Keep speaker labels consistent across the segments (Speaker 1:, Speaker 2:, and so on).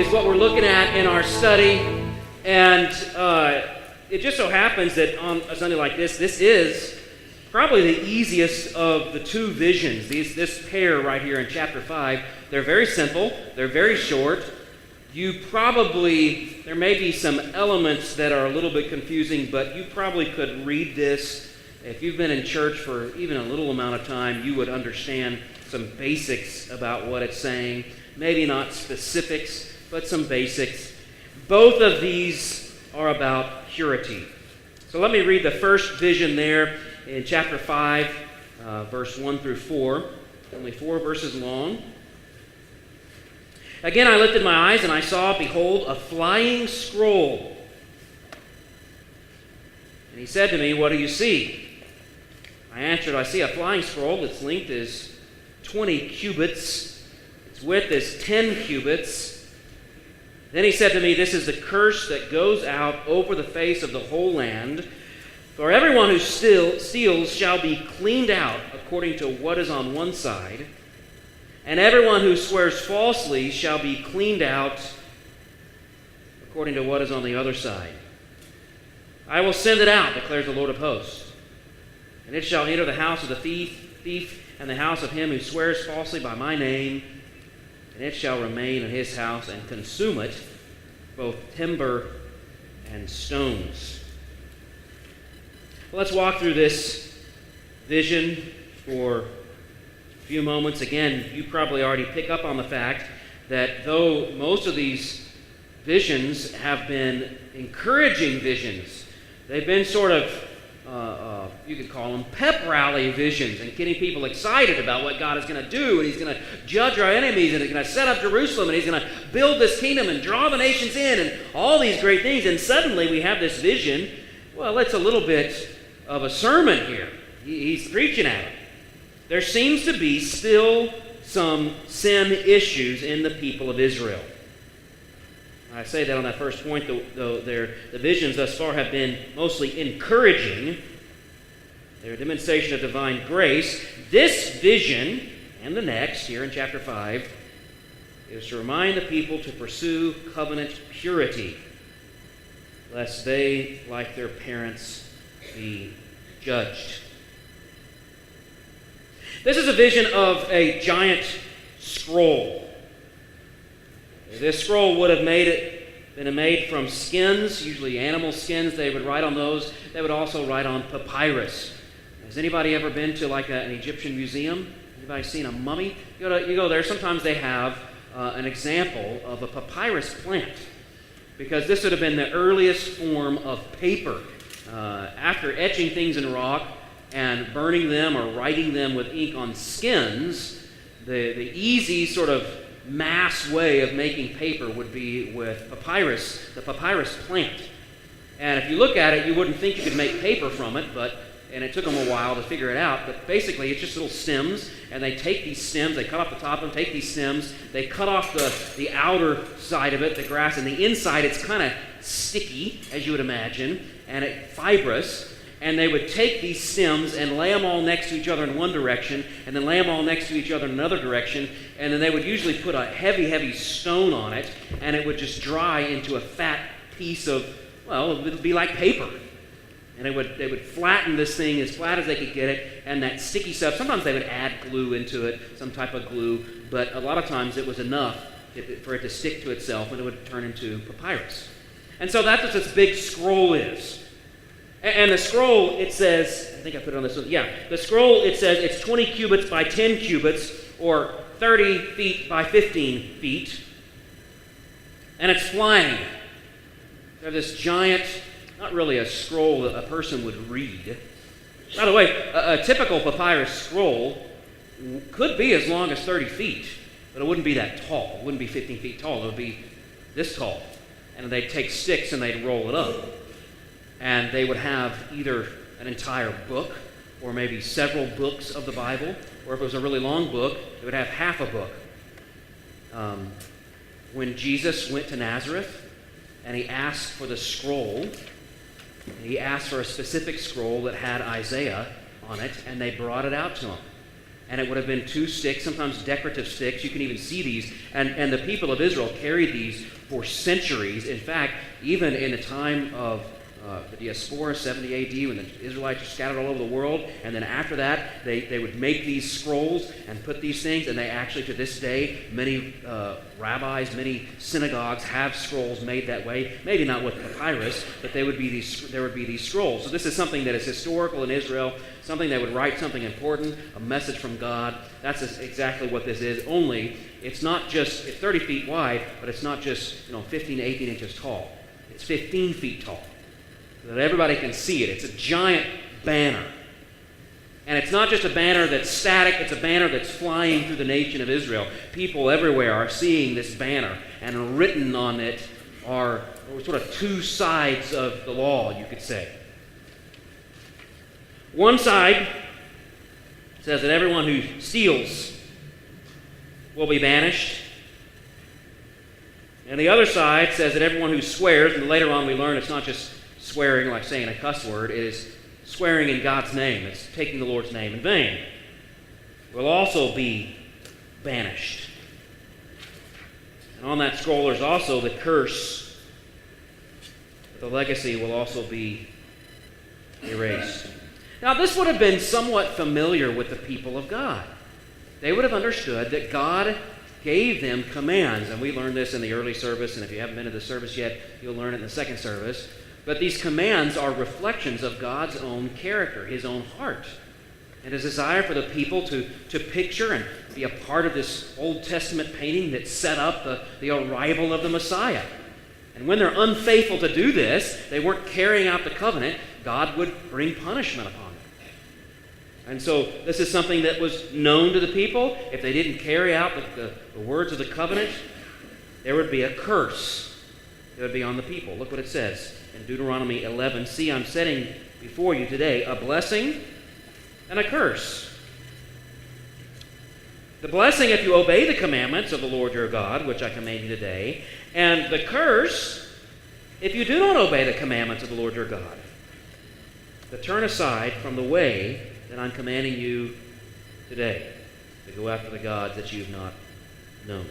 Speaker 1: is what we're looking at in our study. And it just so happens that on a Sunday like this is probably the easiest of the two visions. This pair right here in chapter 5, they're very simple, they're very short. There may be some elements that are a little bit confusing, but you probably could read this. If you've been in church for even a little amount of time, you would understand some basics about what it's saying. Maybe not specifics, but some basics. Both of these are about purity. So let me read the first vision there in chapter 5, verse 1 through 4. Only 4 verses long. Again I lifted my eyes, and I saw, behold, a flying scroll. And he said to me, "What do you see?" I answered, "I see a flying scroll. Its length is 20 cubits. Its width is 10 cubits. Then he said to me, "This is the curse that goes out over the face of the whole land. For everyone who steals shall be cleaned out according to what is on one side, and everyone who swears falsely shall be cleaned out according to what is on the other side. I will send it out, declares the Lord of hosts. And it shall enter the house of the thief and the house of him who swears falsely by my name, and it shall remain in his house and consume it, both timber and stones." Well, let's walk through this vision for a few moments. Again, you probably already pick up on the fact that though most of these visions have been encouraging visions, they've been sort of you could call them pep rally visions and getting people excited about what God is going to do, and he's going to judge our enemies, and he's going to set up Jerusalem, and he's going to build this kingdom and draw the nations in, and all these great things. And suddenly we have this vision. Well, it's a little bit of a sermon here. He's preaching at it. There seems to be still some sin issues in the people of Israel. I say that on that first point, though the visions thus far have been mostly encouraging. They're a demonstration of divine grace. This vision, and the next, here in chapter 5, is to remind the people to pursue covenant purity, lest they, like their parents, be judged. This is a vision of a giant scroll. This scroll would have been made from skins, usually animal skins. They would write on those. They would also write on papyrus. Has anybody ever been to like an Egyptian museum? Anybody seen a mummy? You go there. Sometimes they have an example of a papyrus plant, because this would have been the earliest form of paper. After etching things in rock and burning them or writing them with ink on skins, the easy sort of mass way of making paper would be with papyrus, the papyrus plant. And if you look at it, you wouldn't think you could make paper from it, and it took them a while to figure it out. But basically, it's just little stems, and they take these stems, they cut off the top of them, take these stems, they cut off the outer side of it, the grass, and the inside, it's kind of sticky, as you would imagine, and fibrous. And they would take these stems and lay them all next to each other in one direction, and then lay them all next to each other in another direction, and then they would usually put a heavy, heavy stone on it, and it would just dry into a fat piece of, well, it would be like paper. And they would flatten this thing as flat as they could get it, and that sticky stuff, sometimes they would add glue into it, some type of glue, but a lot of times it was enough for it to stick to itself, and it would turn into papyrus. And so that's what this big scroll is. And the scroll, it says, I think I put it on this one. Yeah, the scroll, it says it's 20 cubits by 10 cubits, or 30 feet by 15 feet. And it's flying. They have this giant, not really a scroll that a person would read. By the way, a typical papyrus scroll could be as long as 30 feet, but it wouldn't be that tall. It wouldn't be 15 feet tall. It would be this tall. And they'd take sticks and they'd roll it up. And they would have either an entire book, or maybe several books of the Bible, or if it was a really long book, it would have half a book. When Jesus went to Nazareth and he asked for the scroll, he asked for a specific scroll that had Isaiah on it, and they brought it out to him. and it would have been 2 sticks, sometimes decorative sticks. You can even see these. And the people of Israel carried these for centuries. In fact, even in the time of the diaspora, 70 A.D., when the Israelites were scattered all over the world, and then after that, they would make these scrolls and put these things, and they actually, to this day, many rabbis, many synagogues have scrolls made that way. Maybe not with papyrus, but there would be these scrolls. So this is something that is historical in Israel, something that would write something important, a message from God. That's exactly what this is. Only, it's 30 feet wide, but it's not just 15 to 18 inches tall. It's 15 feet tall, so that everybody can see it. It's a giant banner. And it's not just a banner that's static, it's a banner that's flying through the nation of Israel. People everywhere are seeing this banner, and written on it are sort of 2 sides of the law, you could say. One side says that everyone who steals will be banished. And the other side says that everyone who swears, and later on we learn it's not just swearing like saying a cuss word, it is swearing in God's name. It's taking the Lord's name in vain. Will also be banished. And on that scroll there's also the curse. The legacy will also be erased. Now, this would have been somewhat familiar with the people of God. They would have understood that God gave them commands, and we learned this in the early service, and if you haven't been to the service yet, you'll learn it in the second service. But these commands are reflections of God's own character, His own heart, and His desire for the people to picture and be a part of this Old Testament painting that set up the arrival of the Messiah. And when they're unfaithful to do this, they weren't carrying out the covenant, God would bring punishment upon them. And so this is something that was known to the people. If they didn't carry out the words of the covenant, there would be a curse that would be on the people. Look what it says in Deuteronomy 11. See, I'm setting before you today a blessing and a curse. The blessing if you obey the commandments of the Lord your God, which I command you today, and the curse if you do not obey the commandments of the Lord your God, to turn aside from the way that I'm commanding you today, to go after the gods that you have not known.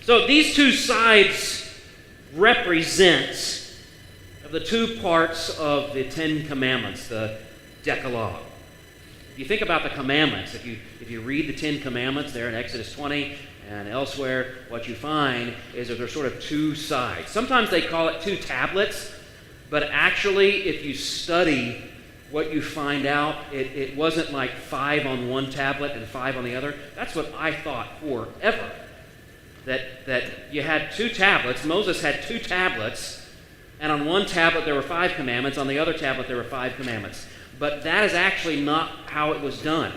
Speaker 1: So these 2 sides represent the 2 parts of the 10 Commandments, the Decalogue. If you think about the commandments, if you read the 10 Commandments there in Exodus 20 and elsewhere, what you find is that there's sort of 2 sides. Sometimes they call it 2 tablets, but actually, if you study what you find out, it wasn't like 5 on one tablet and 5 on the other. That's what I thought forever. That you had 2 tablets. Moses had 2 tablets, and on one tablet there were 5 commandments. On the other tablet there were 5 commandments. But that is actually not how it was done.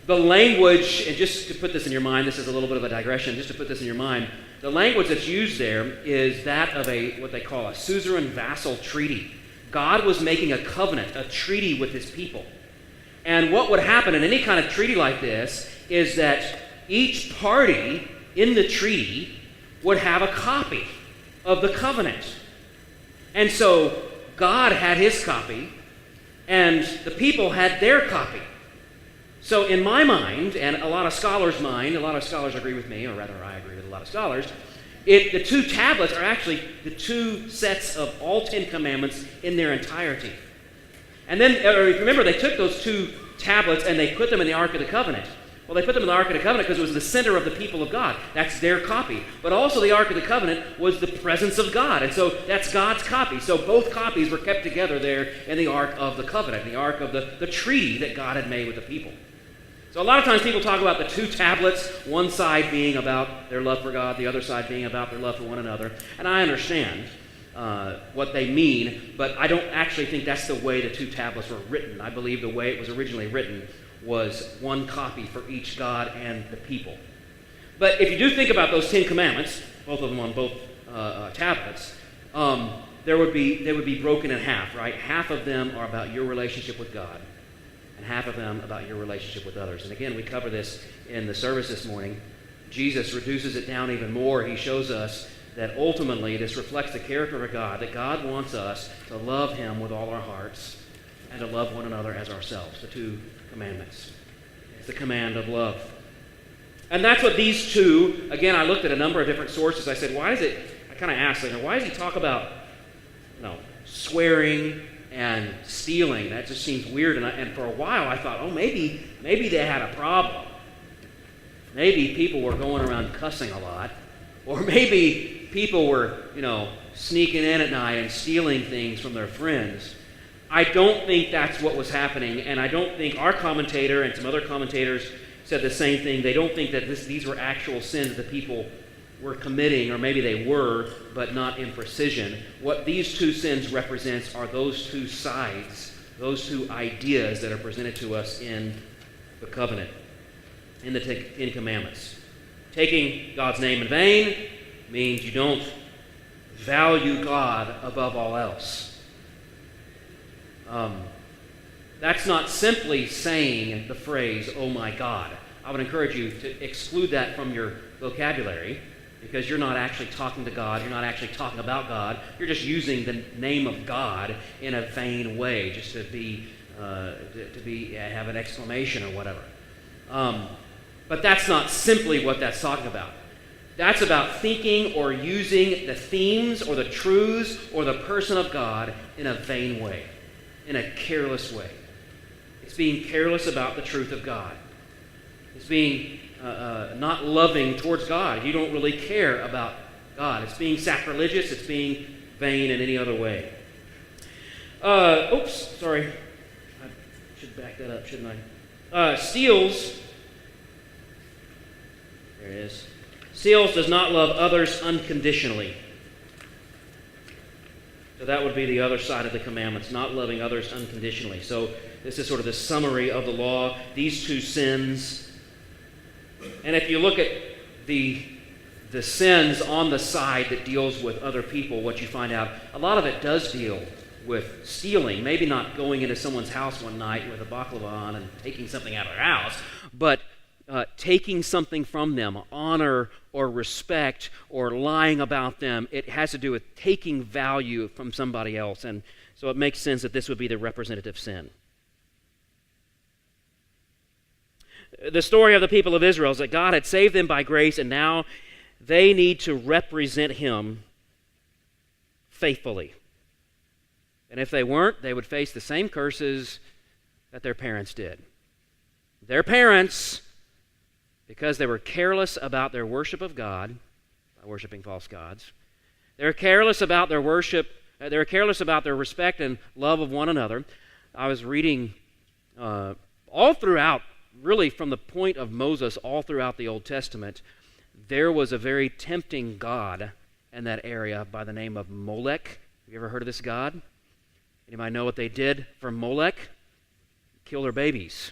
Speaker 1: The language, and just to put this in your mind, this is a little bit of a digression, just to put this in your mind, the language that's used there is that of what they call a suzerain vassal treaty. God was making a covenant, a treaty with His people. And what would happen in any kind of treaty like this is that each party in the treaty would have a copy of the covenant. And so God had His copy, and the people had their copy. So in my mind, and a lot of scholars' mind, a lot of scholars agree with me, or rather I agree with a lot of scholars, the 2 tablets are actually the 2 sets of all 10 commandments in their entirety. And then, remember, they took those 2 tablets and they put them in the Ark of the Covenant. Well, they put them in the Ark of the Covenant because it was the center of the people of God. That's their copy. But also the Ark of the Covenant was the presence of God. And so that's God's copy. So both copies were kept together there in the Ark of the Covenant, the Ark of the treaty that God had made with the people. So a lot of times people talk about the 2 tablets, one side being about their love for God, the other side being about their love for one another. And I understand what they mean, but I don't actually think that's the way the 2 tablets were written. I believe the way it was originally written was one copy for each God and the people. But if you do think about those 10 commandments, both of them on both tablets, they would be broken in half, right? Half of them are about your relationship with God, and half of them about your relationship with others. And again, we cover this in the service this morning. Jesus reduces it down even more. He shows us that ultimately this reflects the character of God, that God wants us to love Him with all our hearts, and to love one another as ourselves, the two commandments. It's the command of love. And that's what these two, again, I looked at a number of different sources. I said, I kind of asked, why does he talk about, swearing and stealing? That just seems weird. And for a while I thought, maybe they had a problem. Maybe people were going around cussing a lot. Or maybe people were, sneaking in at night and stealing things from their friends. I don't think that's what was happening, and I don't think our commentator and some other commentators said the same thing. They don't think that these were actual sins that the people were committing, or maybe they were, but not in precision. What these two sins represents are those two sides, those two ideas that are presented to us in the covenant, in the Ten Commandments. Taking God's name in vain means you don't value God above all else. That's not simply saying the phrase, "Oh my God." I would encourage you to exclude that from your vocabulary, because you're not actually talking to God. You're not actually talking about God. You're just using the name of God in a vain way, just to have an exclamation or whatever. But that's not simply what that's talking about. That's about thinking or using the themes or the truths or the person of God in a vain way, in a careless way. It's being careless about the truth of God. It's being not loving towards God. You don't really care about God. It's being sacrilegious. It's being vain in any other way. Sorry. I should back that up, shouldn't I? Steals. There it is. Steals does not love others unconditionally. So that would be the other side of the commandments, not loving others unconditionally. So this is sort of the summary of the law, these two sins. And if you look at the sins on the side that deals with other people, what you find out, a lot of it does deal with stealing. Maybe not going into someone's house one night with a baklava on and taking something out of their house, but taking something from them, honor or respect or lying about them. It has to do with taking value from somebody else. And so it makes sense that this would be the representative sin. The story of the people of Israel is that God had saved them by grace, and now they need to represent Him faithfully. And if they weren't, they would face the same curses that their parents did. Their parents, because they were careless about their worship of God, by worshiping false gods, they're careless about their worship, they're careless about their respect and love of one another. I was reading all throughout, really from the point of Moses, all throughout the Old Testament, there was a very tempting god in that area by the name of Molech. Have you ever heard of this god? Anybody know what they did for Molech? Kill their babies.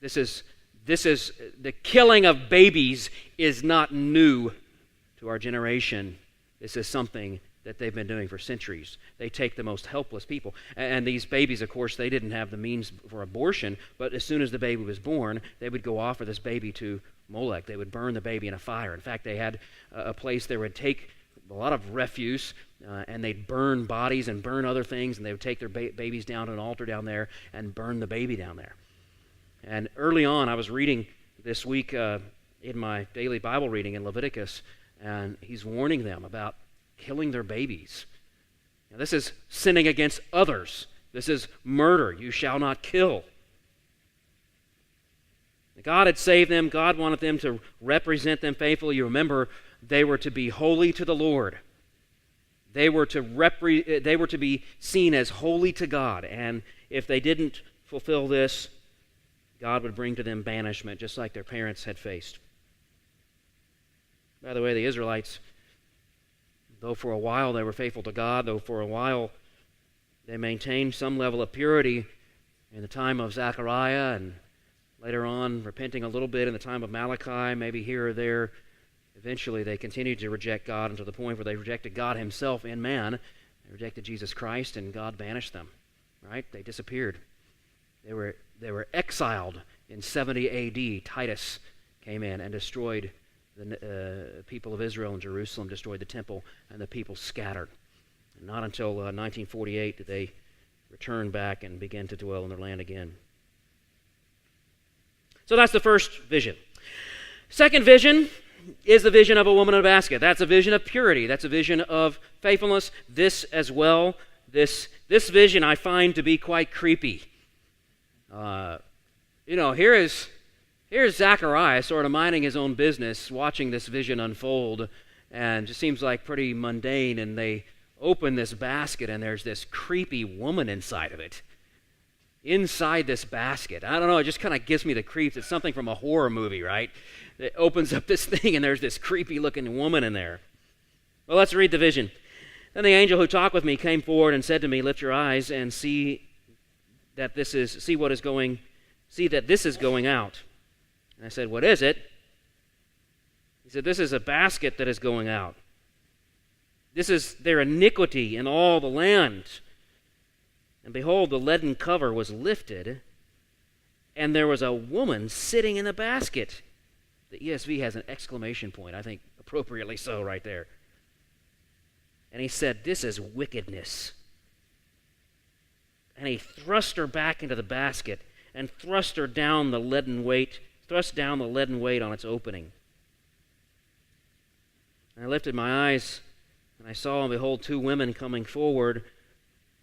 Speaker 1: This is the killing of babies is not new to our generation. This is something that they've been doing for centuries. They take the most helpless people. And these babies, of course, they didn't have the means for abortion, but as soon as the baby was born, they would go offer this baby to Molech. They would burn the baby in a fire. In fact, they had a place they would take a lot of refuse, and they'd burn bodies and burn other things, and they would take their babies down to an altar down there and burn the baby down there. And early on, I was reading this week in my daily Bible reading in Leviticus, and he's warning them about killing their babies. Now, this is sinning against others. This is murder. You shall not kill. God had saved them. God wanted them to represent them faithfully. You remember, they were to be holy to the Lord. They were to be seen as holy to God. And if they didn't fulfill this, God would bring to them banishment, just like their parents had faced. By the way, the Israelites, though for a while they were faithful to God, though for a while they maintained some level of purity in the time of Zechariah, and later on repenting a little bit in the time of Malachi, maybe here or there, eventually they continued to reject God until the point where they rejected God Himself in man. They rejected Jesus Christ, and God banished them. Right? They disappeared. They were exiled in 70 A.D. Titus came in and destroyed the people of Israel in Jerusalem, destroyed the temple, and the people scattered. And not until 1948 did they return back and begin to dwell in their land again. So that's the first vision. Second vision is the vision of a woman in a basket. That's a vision of purity. That's a vision of faithfulness. This as well, this vision I find to be quite creepy. Here's Zechariah sort of minding his own business, watching this vision unfold, and just seems like pretty mundane, and they open this basket, and there's this creepy woman inside of it. Inside this basket. I don't know, it just kind of gives me the creeps. It's something from a horror movie, right? It opens up this thing, and there's this creepy-looking woman in there. Well, let's read the vision. Then the angel who talked with me came forward and said to me, "Lift your eyes and see that this is going out." And I said, "What is it?" He said, "This is a basket that is going out. This is their iniquity in all the land." And behold, the leaden cover was lifted, and there was a woman sitting in the basket. The ESV has an exclamation point, I think appropriately so right there. And he said, "This is wickedness." And he thrust her back into the basket and thrust down the leaden weight on its opening. And I lifted my eyes, and I saw, and behold, two women coming forward.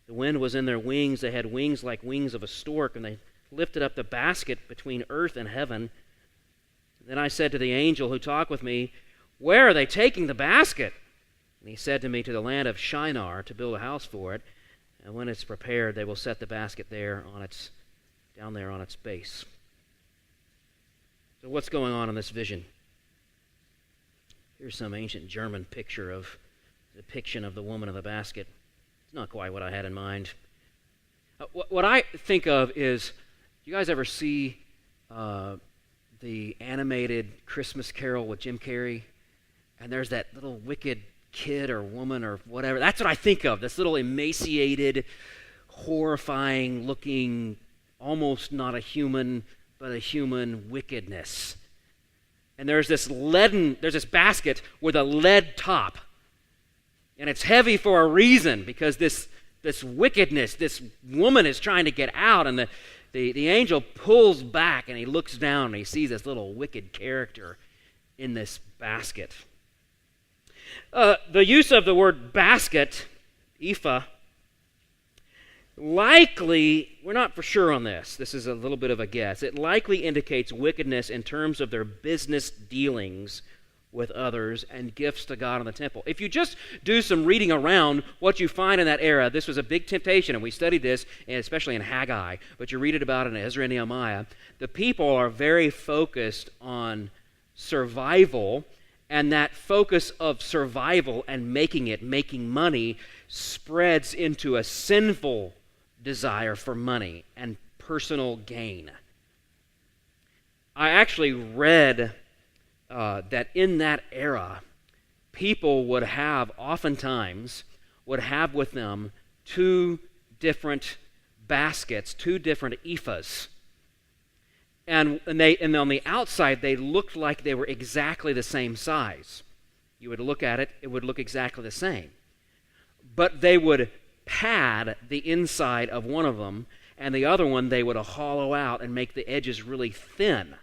Speaker 1: The wind was in their wings. They had wings like wings of a stork, and they lifted up the basket between earth and heaven. Then I said to the angel who talked with me, "Where are they taking the basket?" And he said to me, "To the land of Shinar, to build a house for it. And when it's prepared, they will set the basket down there on its base." So what's going on in this vision? Here's some ancient German depiction of the woman in the basket. It's not quite what I had in mind. What I think of is, you guys ever see the animated Christmas Carol with Jim Carrey? And there's that little wicked kid or woman or whatever. That's what I think of, this little emaciated, horrifying looking, almost not a human, but a human wickedness. And there's this basket with a lead top. And it's heavy for a reason, because this wickedness, this woman is trying to get out, and the angel pulls back, and he looks down, and he sees this little wicked character in this basket. The use of the word basket, ephah, likely, we're not for sure on this. This is a little bit of a guess. It likely indicates wickedness in terms of their business dealings with others and gifts to God in the temple. If you just do some reading around what you find in that era, this was a big temptation, and we studied this, and especially in Haggai, but you read it about in Ezra and Nehemiah. The people are very focused on survival, and that focus of survival and making money spreads into a sinful desire for money and personal gain. I actually read that in that era, people oftentimes would have with them two different baskets, two different ephahs. And on the outside, they looked like they were exactly the same size. You would look at it, it would look exactly the same. But they would pad the inside of one of them, and the other one they would hollow out and make the edges really thin.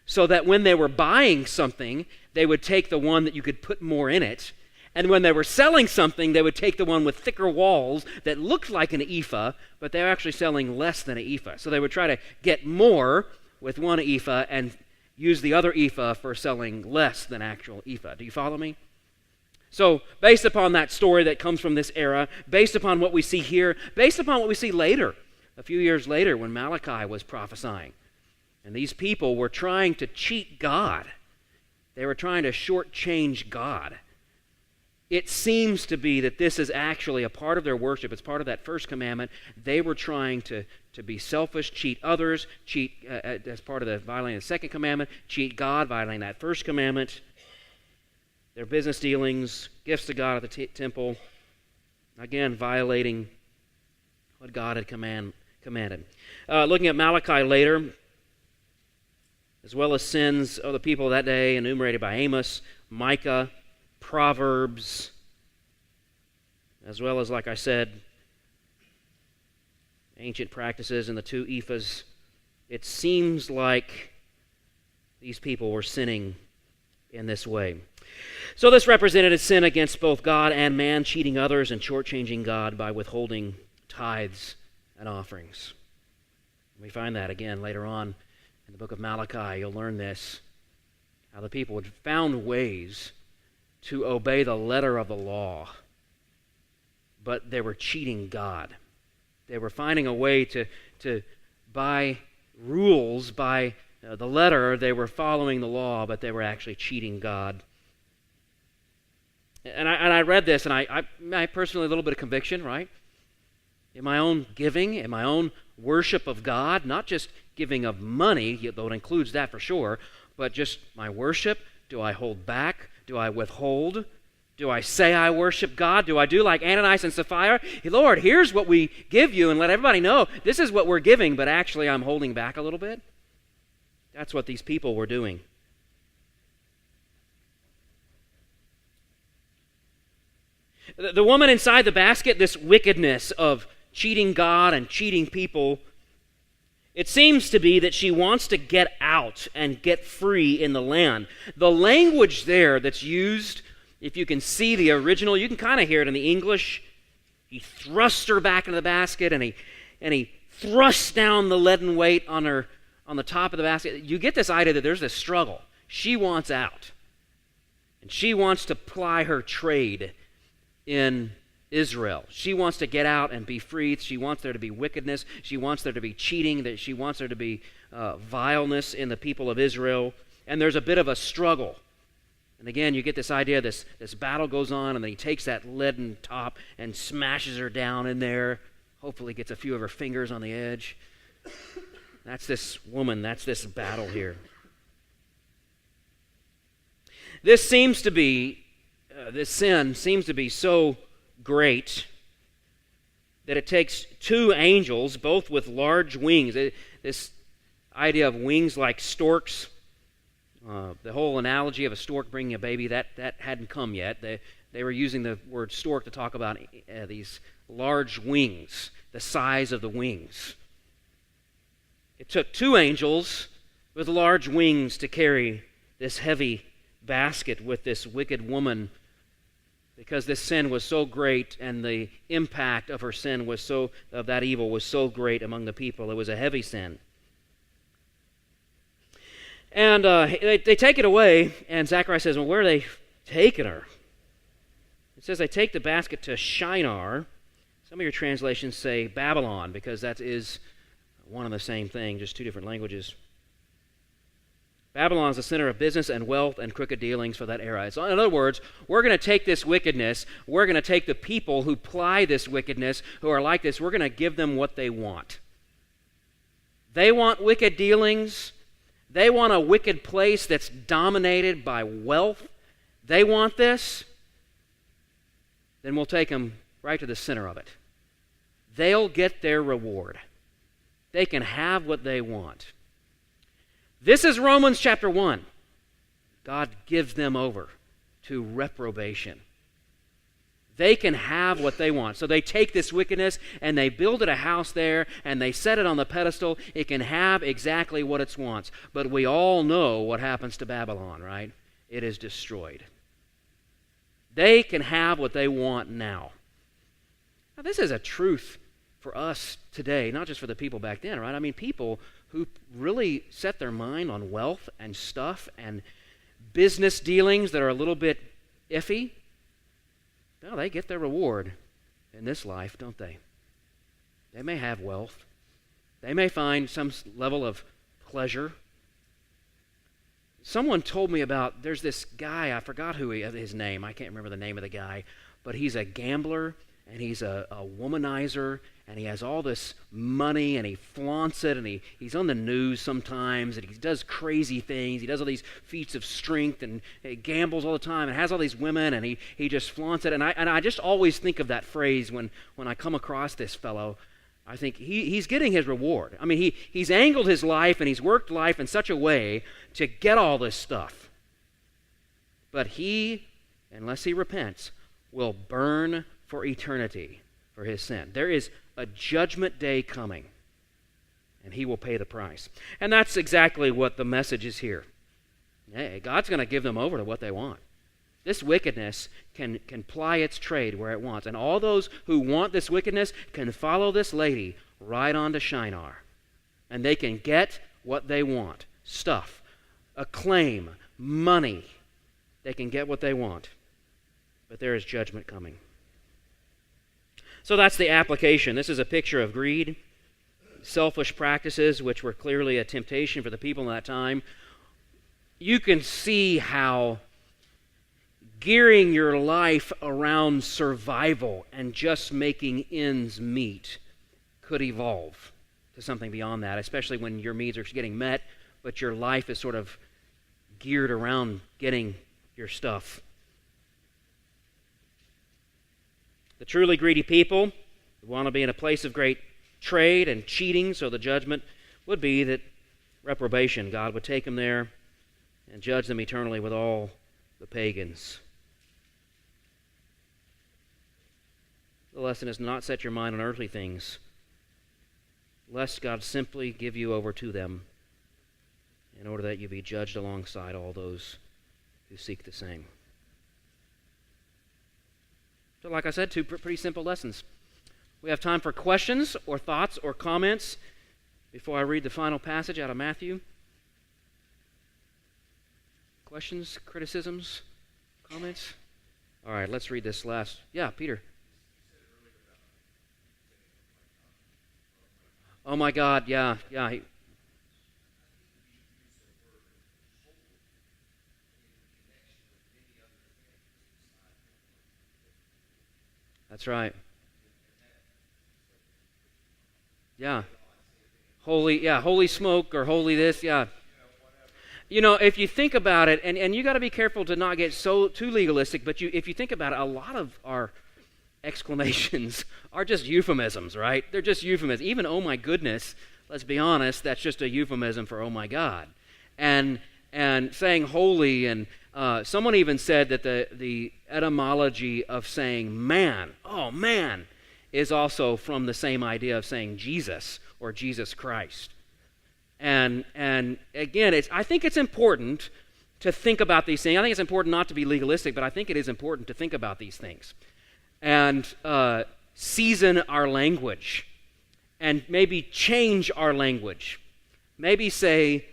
Speaker 1: So that when they were buying something, they would take the one that you could put more in it, and when they were selling something, they would take the one with thicker walls that looked like an ephah, but they were actually selling less than an ephah. So they would try to get more with one ephah and use the other ephah for selling less than actual ephah. Do you follow me? So based upon that story that comes from this era, based upon what we see here, based upon what we see later, a few years later when Malachi was prophesying, and these people were trying to cheat God. They were trying to shortchange God. It seems to be that this is actually a part of their worship. It's part of that first commandment. They were trying to be selfish, cheat others, as part of the violating the second commandment, cheat God, violating that first commandment. Their business dealings, gifts to God at the temple, again, violating what God had commanded. Looking at Malachi later, as well as sins of the people of that day enumerated by Amos, Micah, Proverbs, as well as, like I said, ancient practices and the 2 ephahs, it seems like these people were sinning in this way. So this represented a sin against both God and man, cheating others and shortchanging God by withholding tithes and offerings. We find that again later on in the book of Malachi. You'll learn this, how the people had found ways to obey the letter of the law, but they were cheating God. They were finding a way to by rules, by the letter, they were following the law, but they were actually cheating God. And I read this, and I personally, a little bit of conviction, right? In my own giving, in my own worship of God, not just giving of money, though it includes that for sure, but just my worship. Do I hold back? Do I withhold? Do I say I worship God? Do I do like Ananias and Sapphira? Hey, Lord, here's what we give you, and let everybody know this is what we're giving, but actually I'm holding back a little bit? That's what these people were doing. The woman inside the basket, this wickedness of cheating God and cheating people, it seems to be that she wants to get out and get free in the land. The language there that's used, if you can see the original, you can kind of hear it in the English. He thrusts her back into the basket, and he thrusts down the leaden weight on the top of the basket. You get this idea that there's this struggle. She wants out, and she wants to ply her trade in Israel. She wants to get out and be free. She wants there to be wickedness. She wants there to be cheating. That she wants there to be vileness in the people of Israel. And there's a bit of a struggle. And again, you get this idea, this battle goes on, and then he takes that leaden top and smashes her down in there. Hopefully gets a few of her fingers on the edge. That's this woman. That's this battle here. This seems to be this sin seems to be so great that it takes 2 angels, both with large wings. This idea of wings like storks, the whole analogy of a stork bringing a baby, that hadn't come yet. They were using the word stork to talk about these large wings, the size of the wings. It took 2 angels with large wings to carry this heavy basket with this wicked woman, because this sin was so great and the impact of her sin of that evil was so great among the people. It was a heavy sin. And they take it away, and Zechariah says, well, where are they taking her? It says they take the basket to Shinar. Some of your translations say Babylon, because that is one and the same thing, just 2 different languages. Babylon is the center of business and wealth and crooked dealings for that era. So in other words, we're going to take this wickedness, we're going to take the people who ply this wickedness, who are like this, we're going to give them what they want. They want wicked dealings. They want a wicked place that's dominated by wealth. They want this. Then we'll take them right to the center of it. They'll get their reward. They can have what they want. This is Romans chapter 1. God gives them over to reprobation. They can have what they want. So they take this wickedness and they build it a house there and they set it on the pedestal. It can have exactly what it wants. But we all know what happens to Babylon, right? It is destroyed. They can have what they want now. Now, this is a truth for us today, not just for the people back then, right? I mean, people who really set their mind on wealth and stuff and business dealings that are a little bit iffy, no, they get their reward in this life, don't they? They may have wealth. They may find some level of pleasure. Someone told me about, there's this guy, I forgot his name, I can't remember the name of the guy, but he's a gambler and he's a womanizer, and he has all this money, and he flaunts it, and he's on the news sometimes, and he does crazy things. He does all these feats of strength, and he gambles all the time, and has all these women, and he just flaunts it. And I just always think of that phrase when I come across this fellow. I think he's getting his reward. I mean, he's angled his life, and he's worked life in such a way to get all this stuff. But he, unless he repents, will burn for eternity for his sin. There is a judgment day coming, and he will pay the price. And that's exactly what the message is here. Hey, God's going to give them over to what they want. This wickedness can ply its trade where it wants. And all those who want this wickedness can follow this lady right on to Shinar. And they can get what they want. Stuff, acclaim, money. They can get what they want. But there is judgment coming. So that's the application. This is a picture of greed, selfish practices, which were clearly a temptation for the people in that time. You can see how gearing your life around survival and just making ends meet could evolve to something beyond that, especially when your needs are getting met, but your life is sort of geared around getting your stuff. The truly greedy people want to be in a place of great trade and cheating, so the judgment would be that reprobation. God would take them there and judge them eternally with all the pagans. The lesson is not set your mind on earthly things, lest God simply give you over to them in order that you be judged alongside all those who seek the same. So like I said, two pretty simple lessons. We have time for questions or thoughts or comments before I read the final passage out of Matthew. Questions, criticisms, comments? All right, let's read this last. Yeah, Peter. Oh my God, yeah. That's right. Yeah. Holy smoke or holy this, yeah. You know, if you think about it, and you got to be careful to not get so too legalistic, but if you think about it, a lot of our exclamations are just euphemisms, right? They're just euphemisms. Even oh my goodness, let's be honest, that's just a euphemism for oh my God. And saying holy, and someone even said that the etymology of saying man, oh man, is also from the same idea of saying Jesus or Jesus Christ. And again, I think it's important to think about these things. I think it's important not to be legalistic, but I think it is important to think about these things. And season our language. And maybe change our language. Maybe say,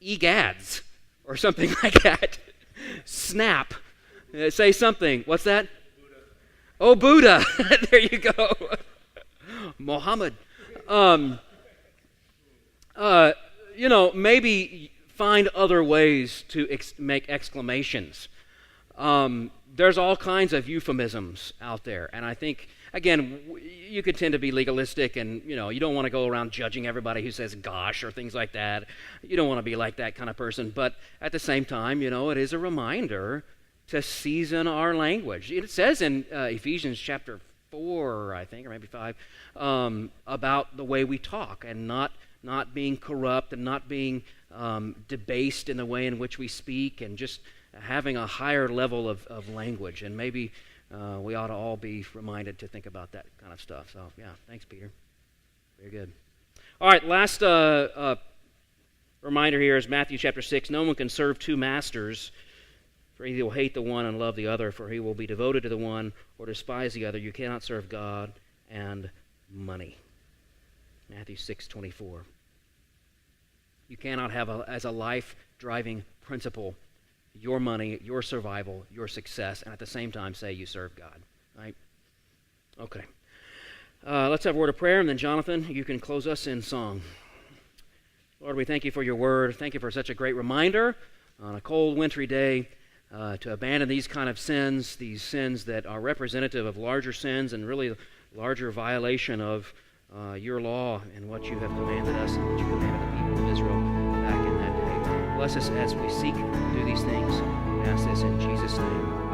Speaker 1: egads, or something like that. Snap. Say something. What's that? Buddha. Oh, Buddha. There you go. Muhammad. Maybe find other ways to make exclamations. There's all kinds of euphemisms out there, and I think, again, you could tend to be legalistic, and you don't want to go around judging everybody who says "gosh" or things like that. You don't want to be like that kind of person, but at the same time, it is a reminder to season our language. It says in Ephesians chapter 4, I think, or maybe 5, about the way we talk and not being corrupt and not being debased in the way in which we speak, and just having a higher level of language. And maybe we ought to all be reminded to think about that kind of stuff. So, yeah, thanks, Peter. Very good. All right, last reminder here is Matthew chapter 6. No one can serve two masters, for he will hate the one and love the other, for he will be devoted to the one or despise the other. You cannot serve God and money. Matthew 6:24. You cannot have as a life-driving principle your money, your survival, your success, and at the same time say you serve God. Right? Okay. Let's have a word of prayer, and then Jonathan, you can close us in song. Lord, we thank you for your word. Thank you for such a great reminder on a cold, wintry day to abandon these kind of sins, these sins that are representative of larger sins and really larger violation of your law and what you have commanded us and what you commanded the people of Israel back in that day. Bless us as we seek to do these things. We ask this in Jesus' name.